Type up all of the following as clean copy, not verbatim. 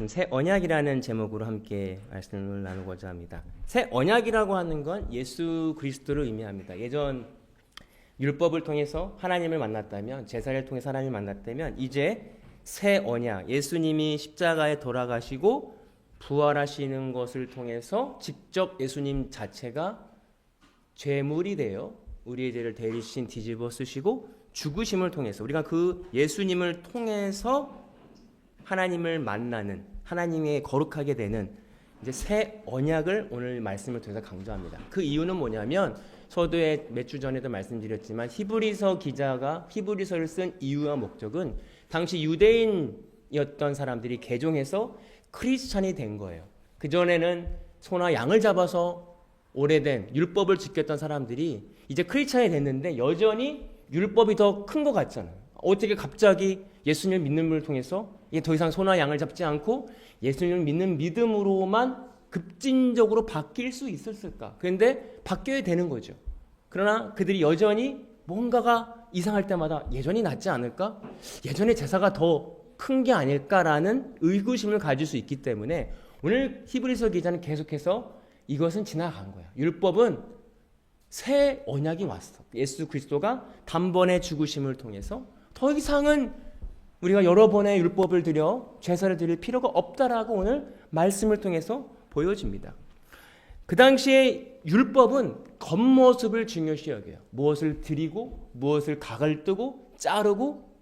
말씀 새 언약이라는 제목으로 함께 말씀을 나누고자 합니다. 새 언약이라고 하는 건 예수 그리스도를 의미합니다. 예전 율법을 통해서 하나님을 만났다면, 제사를 통해서 하나님을 만났다면 이제 새 언약, 예수님이 십자가에 돌아가시고 부활하시는 것을 통해서 직접 예수님 자체가 죄물이 되어 우리의 죄를 대신 뒤집어 쓰시고 죽으심을 통해서 우리가 그 예수님을 통해서 하나님을 만나는, 하나님의 거룩하게 되는 이제 새 언약을 오늘 말씀을 통해서 강조합니다. 그 이유는 뭐냐면 서두에 몇 주 전에도 말씀드렸지만 히브리서 기자가 히브리서를 쓴 이유와 목적은 당시 유대인이었던 사람들이 개종해서 크리스찬이 된 거예요. 그전에는 소나 양을 잡아서 오래된 율법을 지켰던 사람들이 이제 크리스찬이 됐는데 여전히 율법이 더 큰 것 같잖아요. 어떻게 갑자기 예수님을 믿는 걸 통해서 이게 더 이상 소나 양을 잡지 않고 예수님을 믿는 믿음으로만 급진적으로 바뀔 수 있었을까? 그런데 바뀌어야 되는 거죠. 그러나 그들이 여전히 뭔가가 이상할 때마다 예전이 낫지 않을까? 예전의 제사가 더 큰 게 아닐까라는 의구심을 가질 수 있기 때문에 오늘 히브리서 기자는 계속해서 이것은 지나간 거야. 율법은 새 언약이 왔어. 예수 그리스도가 단번에 죽으심을 통해서 더 이상은 우리가 여러 번의 율법을 드려 제사를 드릴 필요가 없다라고 오늘 말씀을 통해서 보여집니다. 그 당시에 율법은 겉모습을 중요시 여겨요. 무엇을 드리고 무엇을 각을 뜨고 자르고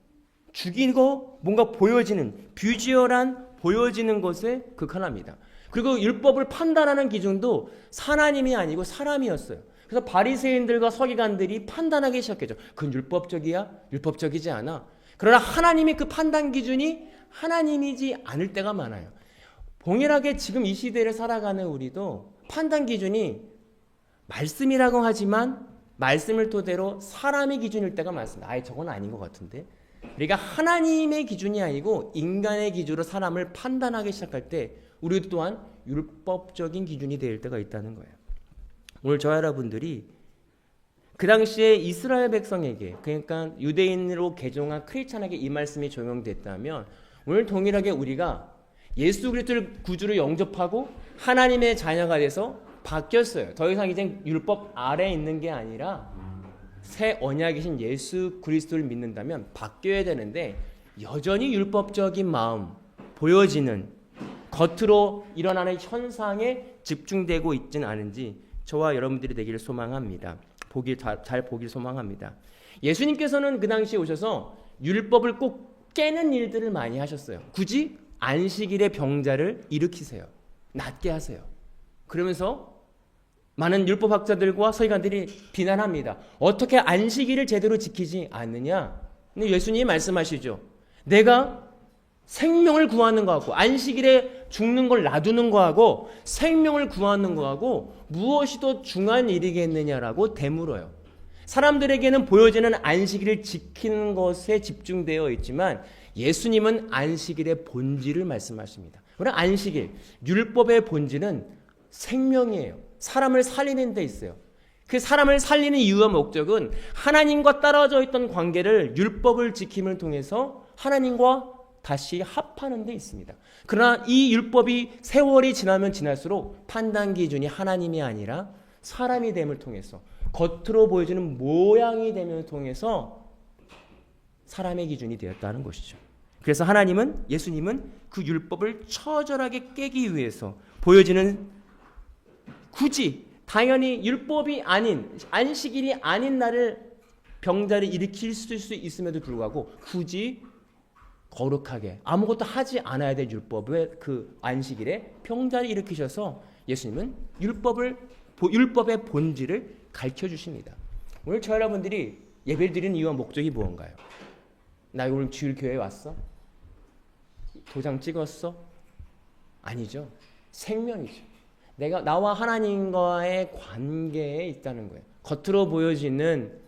죽이고 뭔가 보여지는 비주얼한 보여지는 것에 극한합니다. 그리고 율법을 판단하는 기준도 하나님이 아니고 사람이었어요. 그래서 바리새인들과 서기관들이 판단하기 시작했죠. 그건 율법적이야? 율법적이지 않아? 그러나 하나님이 그 판단 기준이 하나님이지 않을 때가 많아요. 동일하게 지금 이 시대를 살아가는 우리도 판단 기준이 말씀이라고 하지만 말씀을 토대로 사람의 기준일 때가 많습니다. 아예 저건 아닌 것 같은데. 그러니까 하나님의 기준이 아니고 인간의 기준으로 사람을 판단하기 시작할 때 우리도 또한 율법적인 기준이 될 때가 있다는 거예요. 오늘 저 여러분들이 그 당시에 이스라엘 백성에게, 그러니까 유대인으로 개종한 크리스찬에게 이 말씀이 적용됐다면 오늘 동일하게 우리가 예수 그리스도를 구주로 영접하고 하나님의 자녀가 돼서 바뀌었어요. 더 이상 이제 율법 아래에 있는 게 아니라 새 언약이신 예수 그리스도를 믿는다면 바뀌어야 되는데 여전히 율법적인 마음, 보여지는 겉으로 일어나는 현상에 집중되고 있지는 않은지 저와 여러분들이 되기를 소망합니다. 잘 보길 소망합니다. 예수님께서는 그 당시에 오셔서 율법을 꼭 깨는 일들을 많이 하셨어요. 굳이 안식일에 병자를 일으키세요. 낫게 하세요. 그러면서 많은 율법학자들과 서기관들이 비난합니다. 어떻게 안식일을 제대로 지키지 않느냐? 근데 예수님이 말씀하시죠. 내가 생명을 구하는 거하고 안식일에 죽는 걸 놔두는 거하고 생명을 구하는 거하고 무엇이 더 중요한 일이겠느냐라고 되물어요. 사람들에게는 보여지는 안식일을 지키는 것에 집중되어 있지만 예수님은 안식일의 본질을 말씀하십니다. 그러나 안식일, 율법의 본질은 생명이에요. 사람을 살리는 데 있어요. 그 사람을 살리는 이유와 목적은 하나님과 떨어져 있던 관계를 율법을 지킴을 통해서 하나님과 다시 합하는 데 있습니다. 그러나 이 율법이 세월이 지나면 지날수록 판단 기준이 하나님이 아니라 사람이 됨을 통해서 겉으로 보여지는 모양이 됨을 통해서 사람의 기준이 되었다는 것이죠. 그래서 예수님은 그 율법을 처절하게 깨기 위해서 보여지는 굳이 당연히 율법이 아닌 안식일이 아닌 날을 병자를 일으킬 수 있음에도 불구하고 굳이 거룩하게 아무것도 하지 않아야 될 율법의 그 안식일에 병자를 일으키셔서 예수님은 율법의 본질을 가르쳐 주십니다. 오늘 저 여러분들이 예배를 드리는 이유와 목적이 무언가요? 나 오늘 주일 교회에 왔어? 도장 찍었어? 아니죠. 생명이죠. 내가 나와 하나님과의 관계에 있다는 거예요. 겉으로 보여지는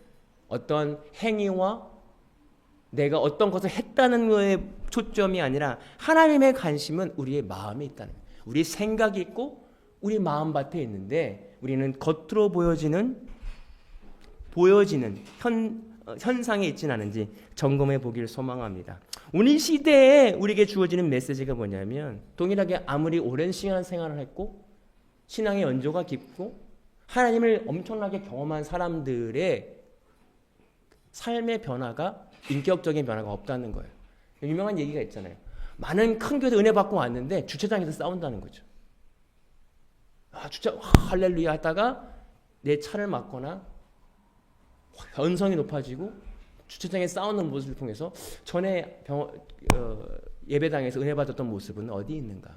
어떤 행위와 내가 어떤 것을 했다는 거에 초점이 아니라 하나님의 관심은 우리의 마음에 있다는 거예요. 우리의 생각이 있고 우리 마음밭에 있는데 우리는 겉으로 보여지는 현상에 있지는 않은지 점검해 보기를 소망합니다. 오늘 시대에 우리에게 주어지는 메시지가 뭐냐면 동일하게 아무리 오랜 시간 생활을 했고 신앙의 연조가 깊고 하나님을 엄청나게 경험한 사람들의 삶의 변화가 인격적인 변화가 없다는 거예요. 유명한 얘기가 있잖아요. 많은 큰 교회에서 은혜 받고 왔는데 주차장에서 싸운다는 거죠. 할렐루야 하다가 내 차를 막거나 언성이 높아지고 주차장에 싸우는 모습을 통해서 전에 예배당에서 은혜 받았던 모습은 어디 있는가?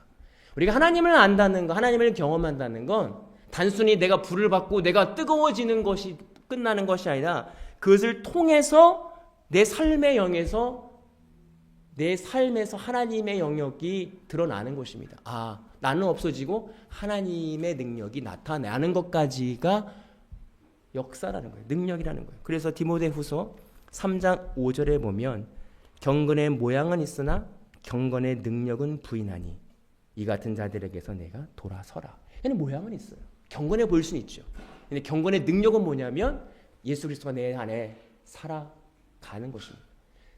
우리가 하나님을 안다는 거, 하나님을 경험한다는 건 단순히 내가 불을 받고 내가 뜨거워지는 것이 끝나는 것이 아니라 그것을 통해서 내 삶의 영에서 내 삶에서 하나님의 영역이 드러나는 것입니다. 아, 나는 없어지고 하나님의 능력이 나타나는 것까지가 역사라는 거예요. 능력이라는 거예요. 그래서 디모데후서 3장 5절에 보면 경건의 모양은 있으나 경건의 능력은 부인하니 이 같은 자들에게서 내가 돌아서라. 얘는 모양은 있어요. 경건해 보일 수는 있죠. 근데 경건의 능력은 뭐냐면 예수 그리스도가 내 안에 살아가는 것입니다.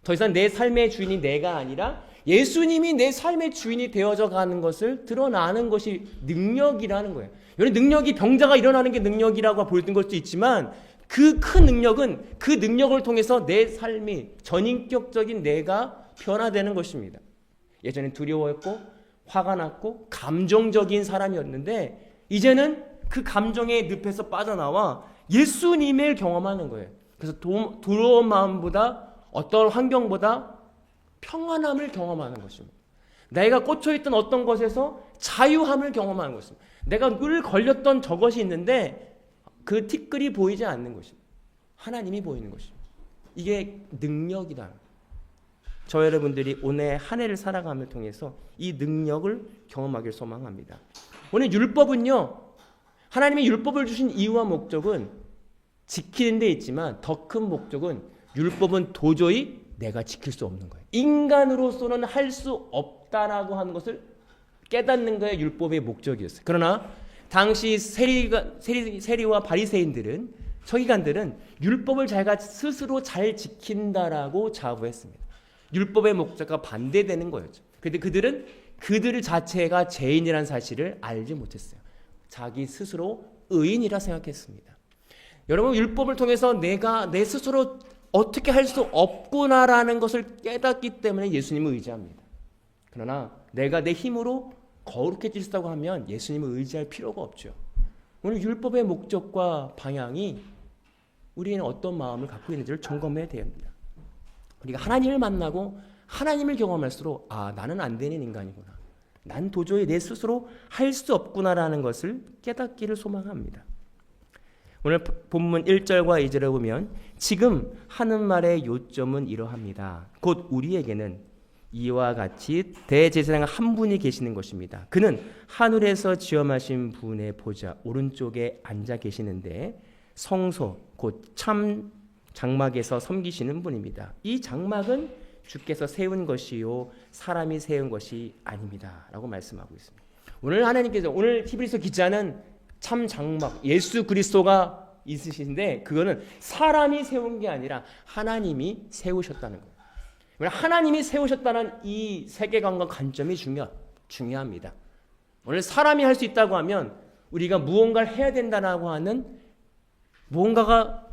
더 이상 내 삶의 주인이 내가 아니라 예수님이 내 삶의 주인이 되어져 가는 것을 드러나는 것이 능력이라는 거예요. 여러분, 능력이 병자가 일어나는 게 능력이라고 보이는 것도 있지만 그 큰 능력은 그 능력을 통해서 내 삶이 전인격적인 내가 변화되는 것입니다. 예전엔 두려워했고 화가 났고 감정적인 사람이었는데 이제는 그 감정의 늪에서 빠져나와 예수님을 경험하는 거예요. 그래서 두려운 마음보다 어떤 환경보다 평안함을 경험하는 것입니다. 내가 꽂혀있던 어떤 것에서 자유함을 경험하는 것입니다. 내가 늘 걸렸던 저것이 있는데 그 티끌이 보이지 않는 것입니다. 하나님이 보이는 것입니다. 이게 능력이다. 저 여러분들이 오늘 한 해를 살아감을 통해서 이 능력을 경험하길 소망합니다. 오늘 율법은요, 하나님이 율법을 주신 이유와 목적은 지키는 데 있지만 더 큰 목적은 율법은 도저히 내가 지킬 수 없는 거예요. 인간으로서는 할 수 없다라고 하는 것을 깨닫는 거에 율법의 목적이었어요. 그러나 당시 세리와 바리새인들은 서기관들은 율법을 자기가 스스로 잘 지킨다라고 자부했습니다. 율법의 목적과 반대되는 거였죠. 그런데 그들은 그들 자체가 죄인이라는 사실을 알지 못했어요. 자기 스스로 의인이라 생각했습니다. 여러분, 율법을 통해서 내가 내 스스로 어떻게 할 수 없구나라는 것을 깨닫기 때문에 예수님을 의지합니다. 그러나 내가 내 힘으로 거룩해지시다고 하면 예수님을 의지할 필요가 없죠. 오늘 율법의 목적과 방향이 우리는 어떤 마음을 갖고 있는지를 점검해야 됩니다. 우리가 하나님을 만나고 하나님을 경험할수록 아, 나는 안 되는 인간이구나. 난 도저히 내 스스로 할 수 없구나라는 것을 깨닫기를 소망합니다. 오늘 본문 1절과 2절에 보면 지금 하는 말의 요점은 이러합니다. 곧 우리에게는 이와 같이 대제사장 한 분이 계시는 것입니다. 그는 하늘에서 지엄하신 분의 보좌 오른쪽에 앉아 계시는데 성소 곧 참 장막에서 섬기시는 분입니다. 이 장막은 주께서 세운 것이요 사람이 세운 것이 아닙니다. 라고 말씀하고 있습니다. 오늘 하나님께서 오늘 히브리서 기자는 참 장막 예수 그리스도가 있으신데 그거는 사람이 세운 게 아니라 하나님이 세우셨다는 거예요. 하나님이 세우셨다는 이 세계관과 관점이 중요합니다. 오늘 사람이 할 수 있다고 하면 우리가 무언가를 해야 된다고 하는 무언가가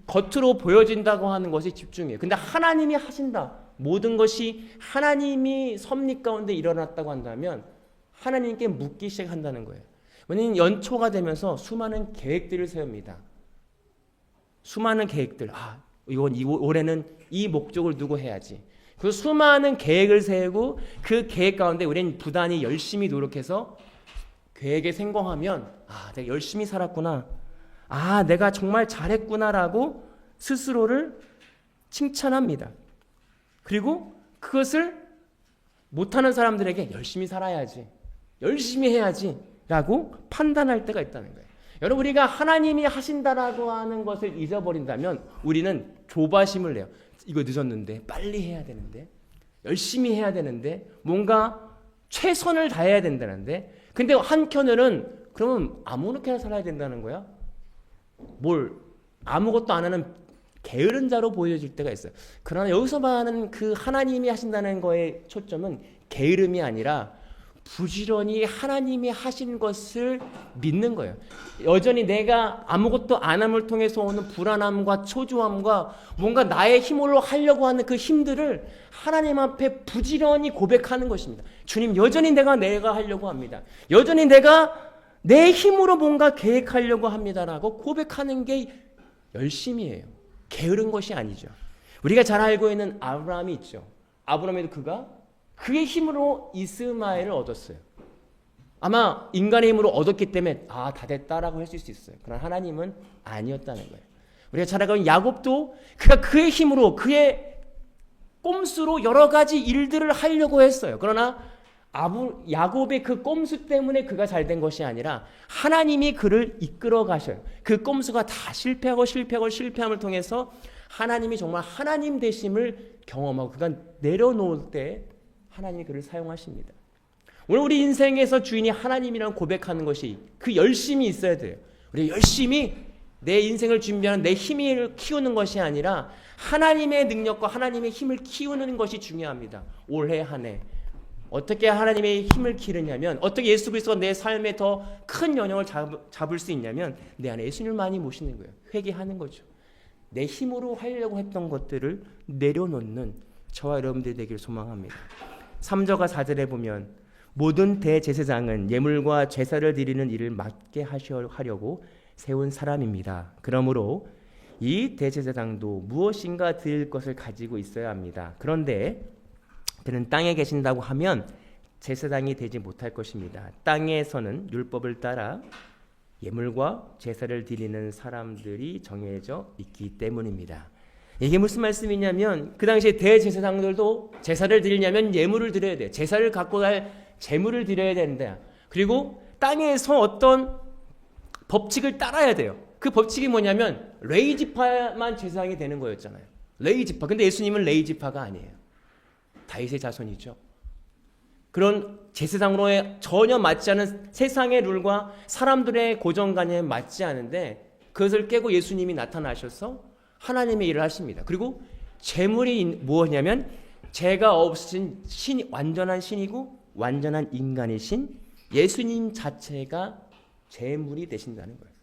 겉으로 보여진다고 하는 것이 집중이에요. 근데 하나님이 하신다. 모든 것이 하나님이 섭리 가운데 일어났다고 한다면 하나님께 묻기 시작한다는 거예요. 왜냐하면 연초가 되면서 수많은 계획들을 세웁니다. 수많은 계획들. 이건 올해는 이 목적을 두고 해야지. 그 수많은 계획을 세우고 그 계획 가운데 우리는 부단히 열심히 노력해서 계획에 성공하면 내가 열심히 살았구나. 내가 정말 잘했구나라고 스스로를 칭찬합니다. 그리고 그것을 못하는 사람들에게 열심히 살아야지. 열심히 해야지. 라고 판단할 때가 있다는 거예요. 여러분, 우리가 하나님이 하신다라고 하는 것을 잊어버린다면 우리는 조바심을 내요. 이거 늦었는데 빨리 해야 되는데 열심히 해야 되는데 뭔가 최선을 다해야 된다는데 근데 한켠으로는 그러면 아무렇게나 살아야 된다는 거야? 뭘 아무것도 안 하는 게으른 자로 보여질 때가 있어요. 그러나 여기서 말하는 그 하나님이 하신다는 거에 초점은 게으름이 아니라 부지런히 하나님이 하신 것을 믿는 거예요. 여전히 내가 아무것도 안 함을 통해서 오는 불안함과 초조함과 뭔가 나의 힘으로 하려고 하는 그 힘들을 하나님 앞에 부지런히 고백하는 것입니다. 주님, 여전히 내가 하려고 합니다. 여전히 내가 내 힘으로 뭔가 계획하려고 합니다라고 고백하는 게 열심이에요. 게으른 것이 아니죠. 우리가 잘 알고 있는 아브라함이 있죠. 아브라함에도 그의 힘으로 이스마엘을 얻었어요. 아마 인간의 힘으로 얻었기 때문에 다 됐다라고 했을 수 있어요. 그러나 하나님은 아니었다는 거예요. 우리가 잘 알고 있는 야곱도 그가 그의 힘으로 그의 꼼수로 여러 가지 일들을 하려고 했어요. 그러나 야곱의 그 꼼수 때문에 그가 잘 된 것이 아니라 하나님이 그를 이끌어 가셔요. 그 꼼수가 다 실패함을 통해서 하나님이 정말 하나님 되심을 경험하고 그가 내려놓을 때 하나님이 그를 사용하십니다. 오늘 우리 인생에서 주인이 하나님이라고 고백하는 것이 그 열심이 있어야 돼요. 우리 열심히 내 인생을 준비하는 내 힘을 키우는 것이 아니라 하나님의 능력과 하나님의 힘을 키우는 것이 중요합니다. 올해 한 해 어떻게 하나님의 힘을 기르냐면, 어떻게 예수 그리스도가 내 삶에 더 큰 영향을 잡을 수 있냐면 내 안에 예수님을 많이 모시는 거예요. 회개하는 거죠. 내 힘으로 하려고 했던 것들을 내려놓는 저와 여러분들이 되기를 소망합니다. 3절과 4절에 보면 모든 대제사장은 예물과 제사를 드리는 일을 맡게 하려고 세운 사람입니다. 그러므로 이 대제사장도 무엇인가 드릴 것을 가지고 있어야 합니다. 그런데 그는 땅에 계신다고 하면 제사장이 되지 못할 것입니다. 땅에서는 율법을 따라 예물과 제사를 드리는 사람들이 정해져 있기 때문입니다. 이게 무슨 말씀이냐면 그 당시에 대제사장들도 제사를 드리려면 예물을 드려야 돼요. 제사를 갖고 갈 제물을 드려야 되는데, 그리고 땅에서 어떤 법칙을 따라야 돼요. 그 법칙이 뭐냐면 레위지파만 제사장이 되는 거였잖아요. 레위지파. 근데 예수님은 레위지파가 아니에요. 다윗의 자손이죠. 그런 제사장으로 전혀 맞지 않은 세상의 룰과 사람들의 고정관념에 맞지 않은데 그것을 깨고 예수님이 나타나셔서 하나님의 일을 하십니다. 그리고 제물이 무엇이냐면 죄가 없으신 완전한 신이고 완전한 인간이신 예수님 자체가 제물이 되신다는 거예요.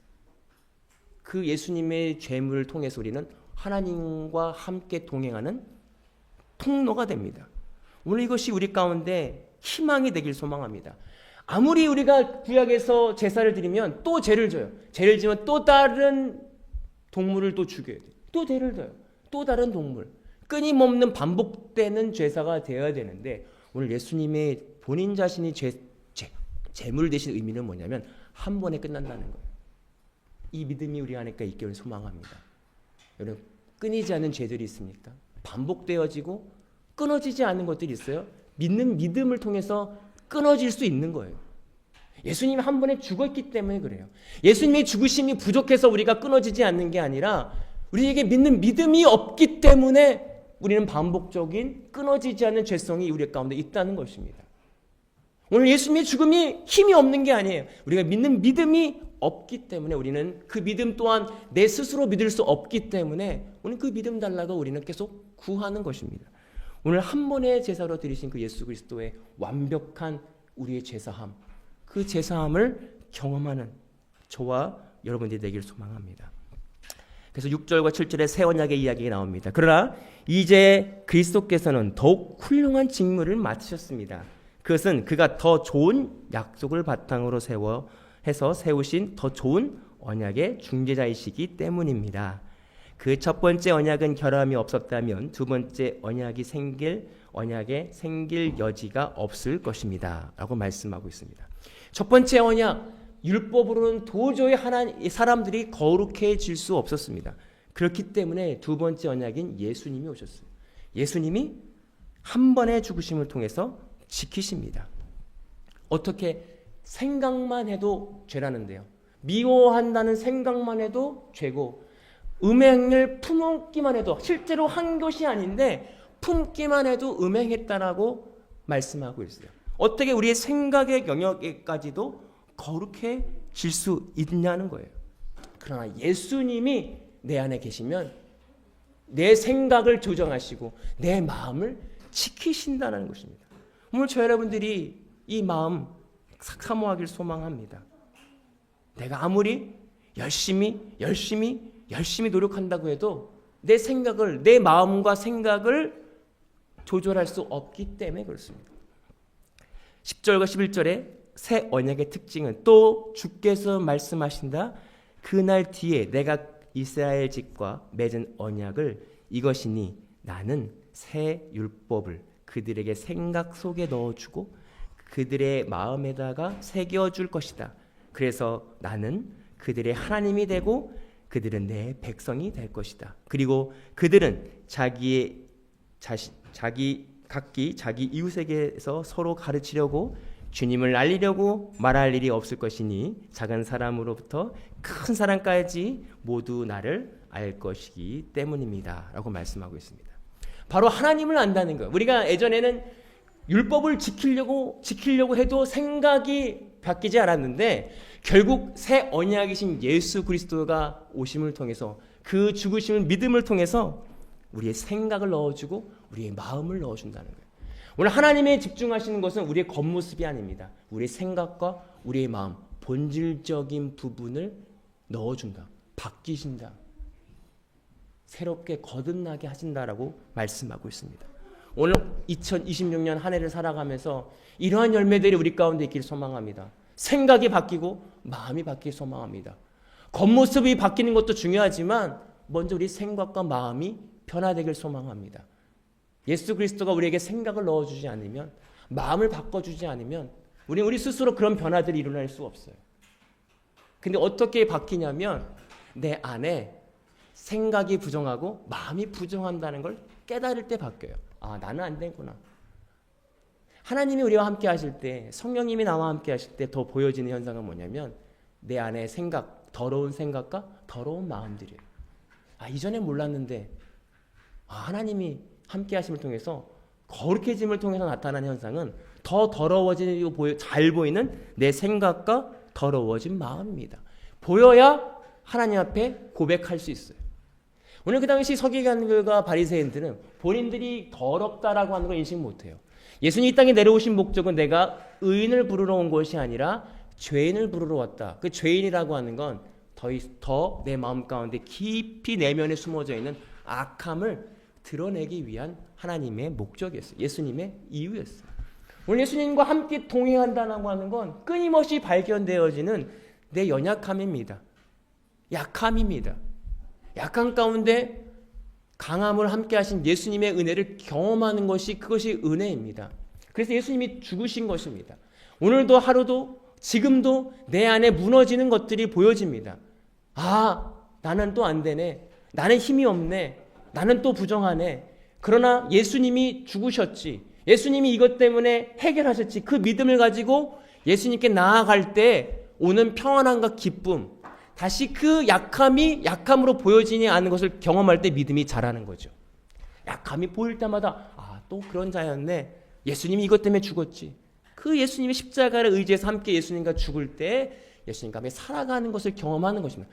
그 예수님의 제물을 통해서 우리는 하나님과 함께 동행하는 통로가 됩니다. 오늘 이것이 우리 가운데 희망이 되길 소망합니다. 아무리 우리가 구약에서 제사를 드리면 또 죄를 져요. 죄를 지면 또 다른 동물을 또 죽여야 돼요. 또 죄를 져요. 또 다른 동물. 끊임없는 반복되는 제사가 되어야 되는데 오늘 예수님의 본인 자신이 제물 되신 의미는 뭐냐면 한 번에 끝난다는 거예요. 이 믿음이 우리 안에 있기를 소망합니다. 여러분, 끊이지 않는 죄들이 있습니까? 반복되어지고 끊어지지 않는 것들이 있어요. 믿는 믿음을 통해서 끊어질 수 있는 거예요. 예수님이 한 번에 죽었기 때문에 그래요. 예수님의 죽으심이 부족해서 우리가 끊어지지 않는 게 아니라 우리에게 믿는 믿음이 없기 때문에 우리는 반복적인 끊어지지 않는 죄성이 우리 가운데 있다는 것입니다. 오늘 예수님의 죽음이 힘이 없는 게 아니에요. 우리가 믿는 믿음이 없기 때문에 우리는 그 믿음 또한 내 스스로 믿을 수 없기 때문에 오늘 그 믿음 달라고 우리는 계속 구하는 것입니다. 오늘 한 번의 제사로 드리신 그 예수 그리스도의 완벽한 우리의 제사함, 그 제사함을 경험하는 저와 여러분들이 되기를 소망합니다. 그래서 6절과 7절에 새 언약의 이야기가 나옵니다. 그러나 이제 그리스도께서는 더욱 훌륭한 직무를 맡으셨습니다. 그것은 그가 더 좋은 약속을 바탕으로 해서 세우신 더 좋은 언약의 중재자이시기 때문입니다. 그 첫 번째 언약은 결함이 없었다면 두 번째 언약에 생길 여지가 없을 것입니다. 라고 말씀하고 있습니다. 첫 번째 언약, 율법으로는 도저히 사람들이 거룩해질 수 없었습니다. 그렇기 때문에 두 번째 언약인 예수님이 오셨어요. 예수님이 한 번의 죽으심을 통해서 지키십니다. 어떻게 생각만 해도 죄라는데요. 미워한다는 생각만 해도 죄고 음행을 품기만 해도 실제로 한 것이 아닌데 품기만 해도 음행했다라고 말씀하고 있어요. 어떻게 우리의 생각의 영역에까지도 거룩해질 수 있냐는 거예요. 그러나 예수님이 내 안에 계시면 내 생각을 조정하시고 내 마음을 지키신다는 것입니다. 오늘 저 여러분들이 이 마음 사모하길 소망합니다. 내가 아무리 열심히 노력한다고 해도 내 생각을, 내 마음과 생각을 조절할 수 없기 때문에 그렇습니다. 10절과 11절에 새 언약의 특징은 또 주께서 말씀하신다. 그날 뒤에 내가 이스라엘 집과 맺은 언약을 이것이니 나는 새 율법을 그들에게 생각 속에 넣어주고 그들의 마음에다가 새겨줄 것이다. 그래서 나는 그들의 하나님이 되고 그들은 내 백성이 될 것이다. 그리고 그들은 각기 자기 이웃에게서 서로 가르치려고 주님을 알리려고 말할 일이 없을 것이니 작은 사람으로부터 큰 사람까지 모두 나를 알 것이기 때문입니다. 라고 말씀하고 있습니다. 바로 하나님을 안다는 것. 우리가 예전에는 율법을 지키려고 해도 생각이 바뀌지 않았는데 결국 새 언약이신 예수 그리스도가 오심을 통해서 그 죽으심을 믿음을 통해서 우리의 생각을 넣어주고 우리의 마음을 넣어준다는 거예요. 오늘 하나님에 집중하시는 것은 우리의 겉모습이 아닙니다. 우리의 생각과 우리의 마음, 본질적인 부분을 넣어준다. 바뀌신다. 새롭게 거듭나게 하신다라고 말씀하고 있습니다. 오늘 2026년 한 해를 살아가면서 이러한 열매들이 우리 가운데 있기를 소망합니다. 생각이 바뀌고 마음이 바뀌길 소망합니다. 겉모습이 바뀌는 것도 중요하지만 먼저 우리 생각과 마음이 변화되길 소망합니다. 예수 그리스도가 우리에게 생각을 넣어주지 않으면, 마음을 바꿔주지 않으면 우리 스스로 그런 변화들이 일어날 수 없어요. 근데 어떻게 바뀌냐면 내 안에 생각이 부정하고 마음이 부정한다는 걸 깨달을 때 바뀌어요. 아, 나는 안 되구나. 하나님이 우리와 함께 하실 때, 성령님이 나와 함께 하실 때 더 보여지는 현상은 뭐냐면 내 안에 생각, 더러운 생각과 더러운 마음들이에요. 아, 이전에 몰랐는데 하나님이 함께 하심을 통해서 거룩해짐을 통해서 나타나는 현상은 더 더러워지고 잘 보이는 내 생각과 더러워진 마음입니다. 보여야 하나님 앞에 고백할 수 있어요. 오늘 그 당시 서기관들과 바리새인들은 본인들이 더럽다라고 하는 걸 인식 못해요. 예수님이 이 땅에 내려오신 목적은 내가 의인을 부르러 온 것이 아니라 죄인을 부르러 왔다. 그 죄인이라고 하는 건 더 내 마음 가운데 깊이 내면에 숨어져 있는 악함을 드러내기 위한 하나님의 목적이었어요. 예수님의 이유였어요. 오늘 예수님과 함께 동행한다고 하는 건 끊임없이 발견되어지는 내 연약함입니다. 약함입니다. 약함 가운데 강함을 함께 하신 예수님의 은혜를 경험하는 것이 그것이 은혜입니다. 그래서 예수님이 죽으신 것입니다. 오늘도 하루도 지금도 내 안에 무너지는 것들이 보여집니다. 아, 나는 또 안 되네. 나는 힘이 없네. 나는 또 부정하네. 그러나 예수님이 죽으셨지. 예수님이 이것 때문에 해결하셨지. 그 믿음을 가지고 예수님께 나아갈 때 오는 평안함과 기쁨, 다시 그 약함이 약함으로 보여지지 않는 것을 경험할 때 믿음이 자라는 거죠. 약함이 보일 때마다 또 그런 자였네. 예수님이 이것 때문에 죽었지. 그 예수님이 십자가를 의지해서 함께 예수님과 죽을 때 예수님과 함께 살아가는 것을 경험하는 것입니다.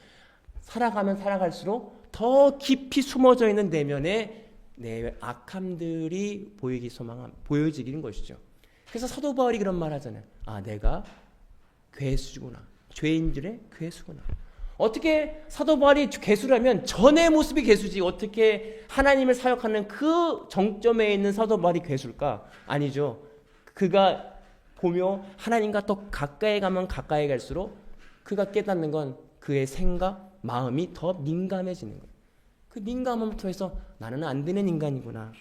살아가면 살아갈수록 더 깊이 숨어져 있는 내면에 내 악함들이 보여지는 것이죠. 그래서 사도 바울이 그런 말 하잖아요. 내가 괴수구나. 죄인들의 괴수구나. 어떻게 사도 바울이 괴수라면 전의 모습이 괴수지 어떻게 하나님을 사역하는 그 정점에 있는 사도 바울이 괴수일까? 아니죠. 그가 보며 하나님과 더 가까이 가면 가까이 갈수록 그가 깨닫는 건 그의 생각, 마음이 더 민감해지는 거예요. 그 민감함을 통해서 나는 안 되는 인간이구나.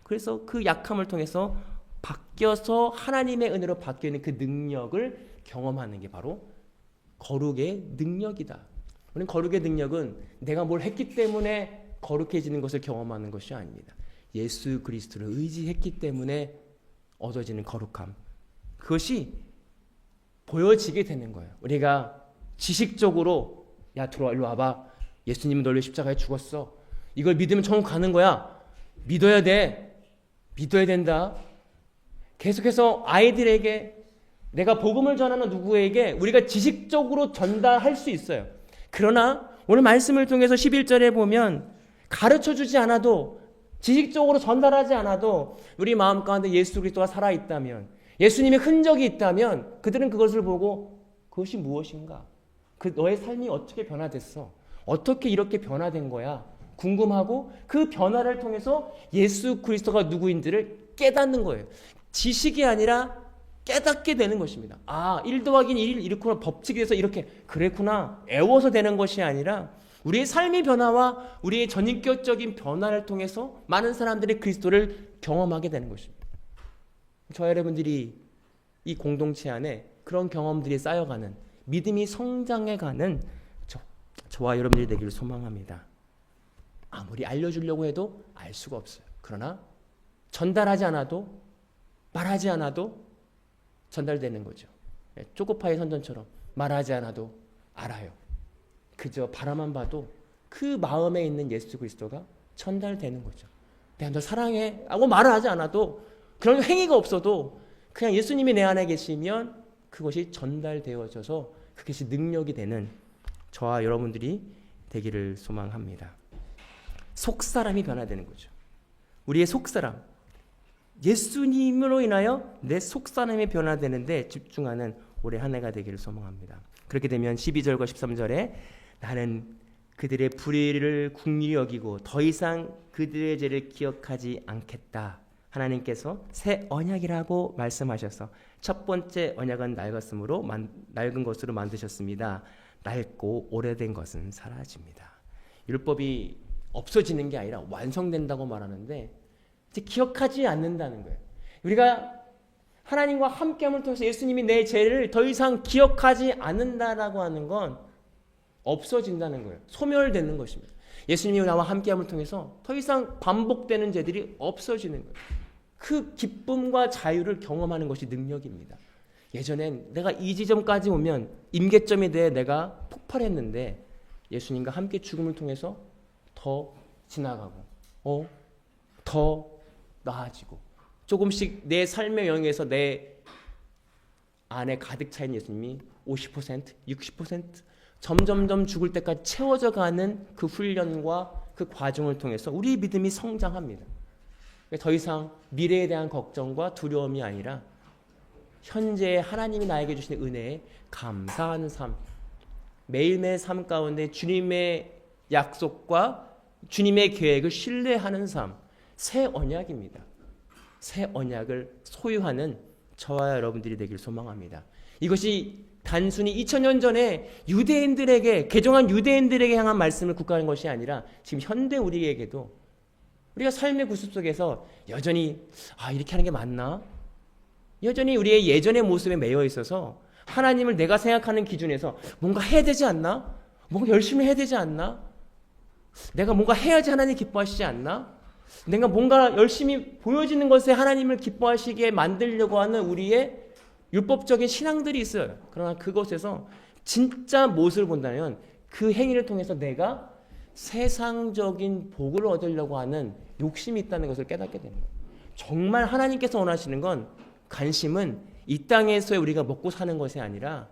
그래서 그 약함을 통해서 바뀌어서 하나님의 은혜로 바뀌는 그 능력을 경험하는 게 바로 거룩의 능력이다. 우리는 거룩의 능력은 내가 뭘 했기 때문에 거룩해지는 것을 경험하는 것이 아닙니다. 예수 그리스도를 의지했기 때문에 얻어지는 거룩함. 그것이 보여지게 되는 거예요. 우리가 지식적으로 들어와 일로 와봐. 예수님은 널 위해 십자가에 죽었어. 이걸 믿으면 천국 가는 거야. 믿어야 돼. 믿어야 된다. 계속해서 아이들에게 내가 복음을 전하는 누구에게 우리가 지식적으로 전달할 수 있어요. 그러나 오늘 말씀을 통해서 11절에 보면 가르쳐주지 않아도, 지식적으로 전달하지 않아도 우리 마음 가운데 예수 그리스도가 살아있다면, 예수님의 흔적이 있다면 그들은 그것을 보고 그것이 무엇인가? 너의 삶이 어떻게 변화됐어? 어떻게 이렇게 변화된 거야? 궁금하고 그 변화를 통해서 예수 그리스도가 누구인지를 깨닫는 거예요. 지식이 아니라 깨닫게 되는 것입니다. 1 더하기 1을 이렇구나, 법칙에 대해서 이렇게 그랬구나, 애워서 되는 것이 아니라 우리의 삶의 변화와 우리의 전인격적인 변화를 통해서 많은 사람들이 그리스도를 경험하게 되는 것입니다. 저와 여러분들이 이 공동체 안에 그런 경험들이 쌓여가는, 믿음이 성장해가는 저와 여러분들이 되기를 소망합니다. 아무리 알려주려고 해도 알 수가 없어요. 그러나 전달하지 않아도, 말하지 않아도 전달되는 거죠. 초코파이 선전처럼 말하지 않아도 알아요. 그저 바라만 봐도 그 마음에 있는 예수 그리스도가 전달되는 거죠. 내가 너 사랑해 하고 말을 하지 않아도, 그런 행위가 없어도 그냥 예수님이 내 안에 계시면 그것이 전달되어져서 그것이 능력이 되는 저와 여러분들이 되기를 소망합니다. 속사람이 변화되는 거죠. 우리의 속사람, 예수님으로 인하여 내 속사람이 변화되는데 집중하는 올해 한 해가 되기를 소망합니다. 그렇게 되면 12절과 13절에 나는 그들의 불의를 긍휼히 여기고 더 이상 그들의 죄를 기억하지 않겠다. 하나님께서 새 언약이라고 말씀하셔서 첫 번째 언약은 낡은 것으로 만드셨습니다. 낡고 오래된 것은 사라집니다. 율법이 없어지는 게 아니라 완성된다고 말하는데 이제 기억하지 않는다는 거예요. 우리가 하나님과 함께함을 통해서 예수님이 내 죄를 더 이상 기억하지 않는다라고 하는 건 없어진다는 거예요. 소멸되는 것입니다. 예수님이 나와 함께함을 통해서 더 이상 반복되는 죄들이 없어지는 거예요. 그 기쁨과 자유를 경험하는 것이 능력입니다. 예전엔 내가 이 지점까지 오면 임계점에 대해 내가 폭발했는데 예수님과 함께 죽음을 통해서 더 지나가고 더 나아지고 조금씩 내 삶의 영역에서 내 안에 가득 차인 예수님이 50%, 60% 점점점 죽을 때까지 채워져 가는 그 훈련과 그 과정을 통해서 우리 믿음이 성장합니다. 더 이상 미래에 대한 걱정과 두려움이 아니라 현재 하나님이 나에게 주신 은혜에 감사하는 삶, 매일매일 삶 가운데 주님의 약속과 주님의 계획을 신뢰하는 삶, 새 언약입니다. 새 언약을 소유하는 저와 여러분들이 되길 소망합니다. 이것이 단순히 2000년 전에 유대인들에게, 개종한 유대인들에게 향한 말씀을 국가한 것이 아니라 지금 현대 우리에게도 우리가 삶의 구습 속에서 여전히 이렇게 하는 게 맞나? 여전히 우리의 예전의 모습에 매여 있어서 하나님을 내가 생각하는 기준에서 뭔가 해야 되지 않나? 뭔가 열심히 해야 되지 않나? 내가 뭔가 해야지 하나님 기뻐하시지 않나? 내가 뭔가 열심히 보여지는 것에 하나님을 기뻐하시게 만들려고 하는 우리의 율법적인 신앙들이 있어요. 그러나 그것에서 진짜 무엇을 본다면 그 행위를 통해서 내가 세상적인 복을 얻으려고 하는 욕심이 있다는 것을 깨닫게 되는 거예요. 정말 하나님께서 원하시는 건, 관심은 이 땅에서의 우리가 먹고 사는 것이 아니라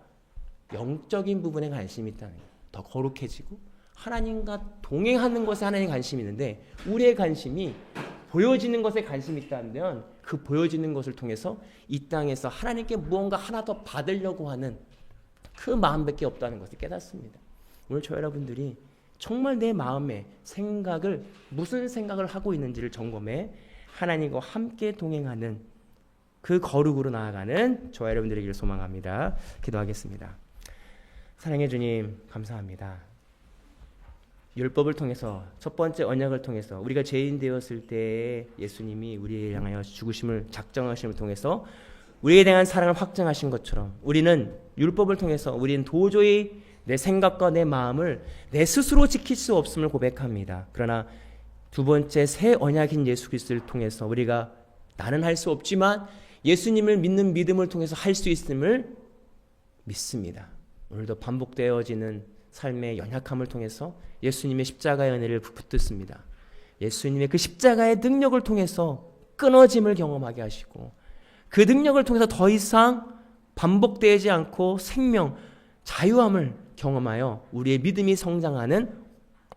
영적인 부분에 관심이 있다는 거예요. 더 거룩해지고 하나님과 동행하는 것에 하나님 관심이 있는데 우리의 관심이 보여지는 것에 관심이 있다면 그 보여지는 것을 통해서 이 땅에서 하나님께 무언가 하나 더 받으려고 하는 그 마음밖에 없다는 것을 깨닫습니다. 오늘 저 여러분들이 정말 내 마음의 생각을, 무슨 생각을 하고 있는지를 점검해 하나님과 함께 동행하는 그 거룩으로 나아가는 저와 여러분들에게 소망합니다. 기도하겠습니다. 사랑해 주님, 감사합니다. 율법을 통해서, 첫 번째 언약을 통해서 우리가 죄인 되었을 때 예수님이 우리를 향하여 죽으심을, 작정하심을 통해서 우리에 대한 사랑을 확증하신 것처럼 우리는 율법을 통해서 우리는 도저히 내 생각과 내 마음을 내 스스로 지킬 수 없음을 고백합니다. 그러나 두 번째 새 언약인 예수 그리스도를 통해서 우리가 나는 할 수 없지만 예수님을 믿는 믿음을 통해서 할 수 있음을 믿습니다. 오늘도 반복되어지는 삶의 연약함을 통해서 예수님의 십자가의 은혜를 붙듭습니다. 예수님의 그 십자가의 능력을 통해서 끊어짐을 경험하게 하시고 그 능력을 통해서 더 이상 반복되지 않고 생명, 자유함을 경험하여 우리의 믿음이 성장하는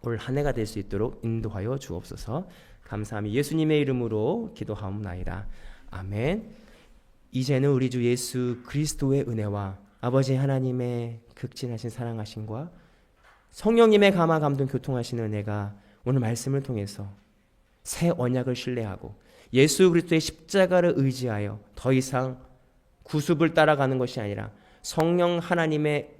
올 한 해가 될 수 있도록 인도하여 주옵소서. 감사하며 예수님의 이름으로 기도하옵나이다. 아멘. 이제는 우리 주 예수 그리스도의 은혜와 아버지 하나님의 극진하신 사랑하심과 성령님의 감화 감동 교통하시는 은혜가 오늘 말씀을 통해서 새 언약을 신뢰하고 예수 그리스도의 십자가를 의지하여 더 이상 구습을 따라가는 것이 아니라 성령 하나님의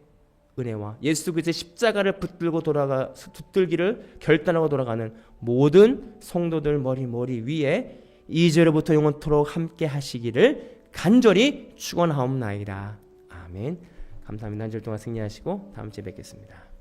은혜와 예수 그리스도의 십자가를 붙들기를 결단하고 돌아가는 모든 성도들 머리 위에 이제로부터 영원토록 함께 하시기를 간절히 축원하옵나이다. 아멘. 감사합니다. 한 주일 동안 승리하시고 다음 주에 뵙겠습니다.